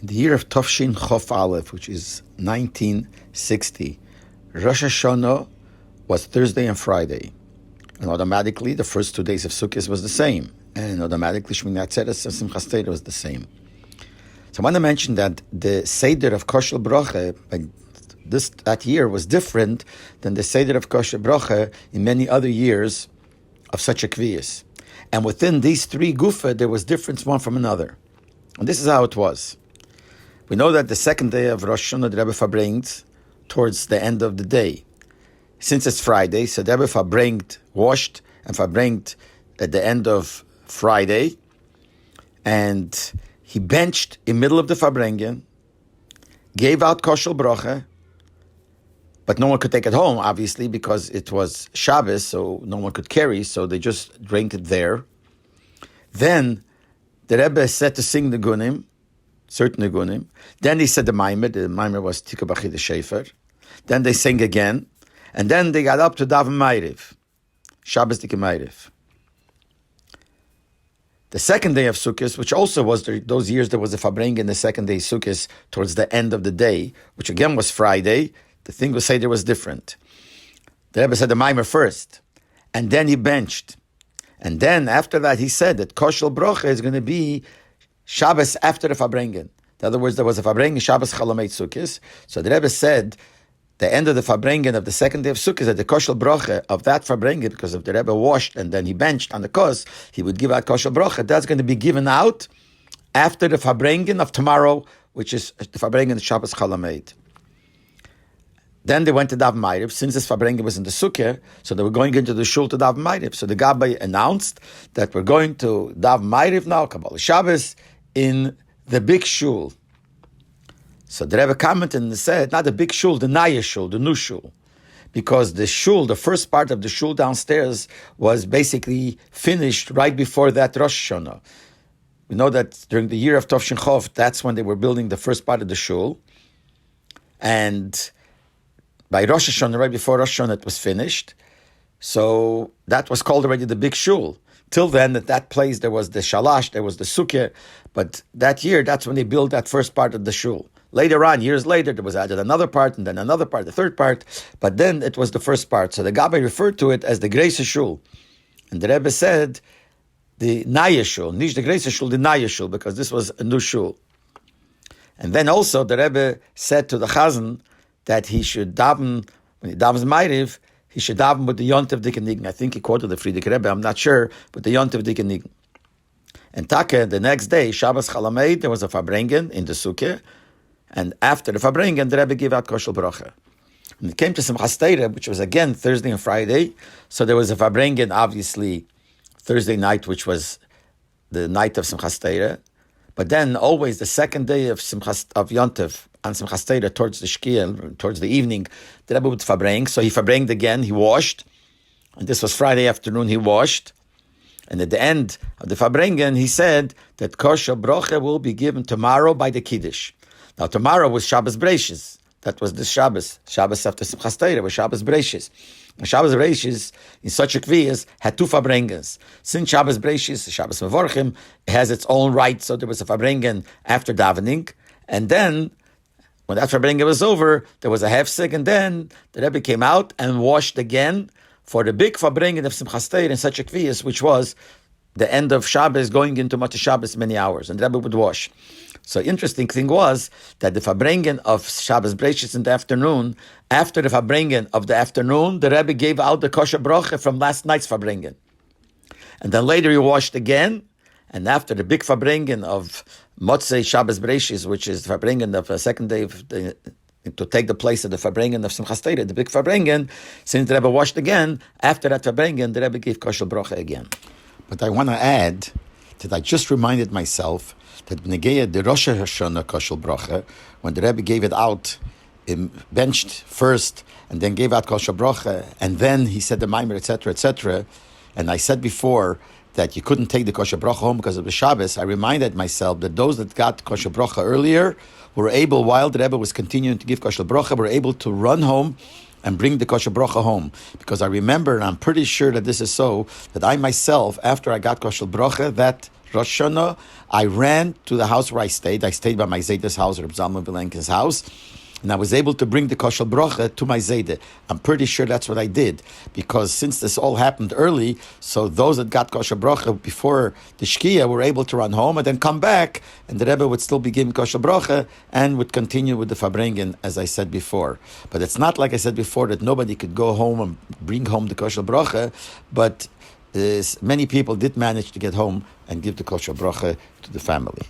In the year of Tafshin Chof Aleph, which is 1960, Rosh Hashanah was Thursday and Friday. And automatically, the first 2 days of Sukkot was the same. And automatically, Shmini Atzeres and Simchas Torah was the same. So I want to mention that the Seder of Koshel Bracha that year was different than the Seder of Koshel Bracha in many other years of such a kviyas. And within these three gufa, there was difference one from another. And this is how it was. We know that the second day of Rosh Hashanah, the Rebbe verbringt towards the end of the day. Since it's Friday, so the Rebbe verbringt, washed and verbringt at the end of Friday. And he benched in middle of the verbringen, gave out koshel bracha, but no one could take it home, obviously, because it was Shabbos, so no one could carry, so they just drank it there. Then the Rebbe said to sing the gunim, certain gunim. Then he said the maimer was Tikka B'chi the Shefer. Then they sang again, and then they got up to Daven Ma'ariv, Shabbos Tikka Ma'ariv. The second day of Sukkot, which also was those years there was a Fabring in the second day Sukkot towards the end of the day, which again was Friday. The thing was Seder was different. The Rebbe said the Maimer first, and then he benched. And then after that he said that Koshel Bracha is going to be Shabbos after the Fabringen. In other words, there was a Fabringen Shabbos Chalamet Sukkot. So the Rebbe said the end of the Fabringen of the second day of Sukkot, that the Koshel Bracha of that Fabringen, because if the Rebbe washed and then he benched on the kos, he would give out Koshel Bracha. That's going to be given out after the Fabringen of tomorrow, which is the Fabringen of Shabbos Chalamet. Then they went to Daven Ma'ariv. Since this Fabringen was in the Sukkah, so they were going into the Shul to Daven Ma'ariv. So the Gabbai announced that we're going to Daven Ma'ariv now, Kabbalah Shabbos, in the big Shul. So the Rebbe commented and said, not the big Shul, the Naya Shul, the new Shul. Because the Shul, the first part of the Shul downstairs, was basically finished right before that Rosh Hashanah. We know that during the year of Tov Chov, that's when they were building the first part of the Shul. And by Rosh Hashanah, right before Rosh Hashanah, it was finished. So that was called already the big Shul. Till then, at that place, there was the Shalash, there was the Sukkah. But that year, that's when they built that first part of the Shul. Later on, years later, there was added another part, and then another part, the third part. But then it was the first part. So the Gabbai referred to it as the Greise Shul. And the Rebbe said, the Naya Shul, nicht the Greise Shul, the Naya Shul, because this was a new Shul. And then also, the Rebbe said to the Chazan that he should daven, when he davens Ma'ariv, he should daven with the Yontiv Dikenigen. I think he quoted the Frierdiker Rebbe, I'm not sure, but the Yontiv Dikenigen. And Taka, the next day, Shabbos Chalamed, there was a Fabringen in the Sukkah, and after the Fabringen, the Rebbe gave out Koshel Bracha. And it came to Simchas Torah, which was again Thursday and Friday, so there was a Fabringen, obviously, Thursday night, which was the night of Simchas Torah, but then always the second day of Yontiv, on Simchas Torah, towards the Shkiel, towards the evening, the Rebbe would Fabring. So he Fabringed again, he washed. And this was Friday afternoon, he washed. And at the end of the Fabringen, he said that Koshel Bracha will be given tomorrow by the Kiddush. Now tomorrow was Shabbos Breishis. That was the Shabbos. Shabbos after Simchas Torah was Shabbos Breishis. And Shabbos Breishis, in such a kviyas, had two Fabringens. Since Shabbos Breishis, Shabbos Mevorchim, it has its own right. So there was a Fabringen after davening. And then when that Fabringen was over, there was a hefsek, and then the Rebbe came out and washed again for the big Fabringen of Simchas Torah in such a kviyas, which was the end of Shabbos going into Motzei Shabbos many hours, and the Rebbe would wash. So interesting thing was that the Fabringen of Shabbos Breishis in the afternoon, after the Fabringen of the afternoon, the Rebbe gave out the kosher bracha from last night's Fabringen. And then later he washed again, and after the big Fabringen of Motzei Shabbos Breishis, which is the Fabringen of the second day of to take the place of the Fabringen of Simchas Torah, the big Fabringen, since the Rebbe washed again, after that Fabringen, the Rebbe gave kosher bracha again. But I want to add that I just reminded myself that Negeya the Rosh Hashanah Koshel Bracha, when the Rebbe gave it out, benched first, and then gave out Koshel Bracha, and then he said the Maimer, etc., etc. And I said before that you couldn't take the Kosher Bracha home because of the Shabbos. I reminded myself that those that got Kosher Bracha earlier were able, while the Rebbe was continuing to give Kosher Bracha, were able to run home and bring the Kosher Bracha home. Because I remember, and I'm pretty sure that this is so, that I myself, after I got Kosher Bracha, that Rosh Hashanah, I ran to the house where I stayed. I stayed by my Zayda's house, Reb Zalman Vilenkin's house. And I was able to bring the kosher bracha to my Zayda. I'm pretty sure that's what I did. Because since this all happened early, so those that got kosher bracha before the Shkia were able to run home and then come back, and the Rebbe would still be giving kosher bracha and would continue with the Fabrengen, as I said before. But it's not like I said before that nobody could go home and bring home the kosher bracha, but many people did manage to get home and give the kosher bracha to the family.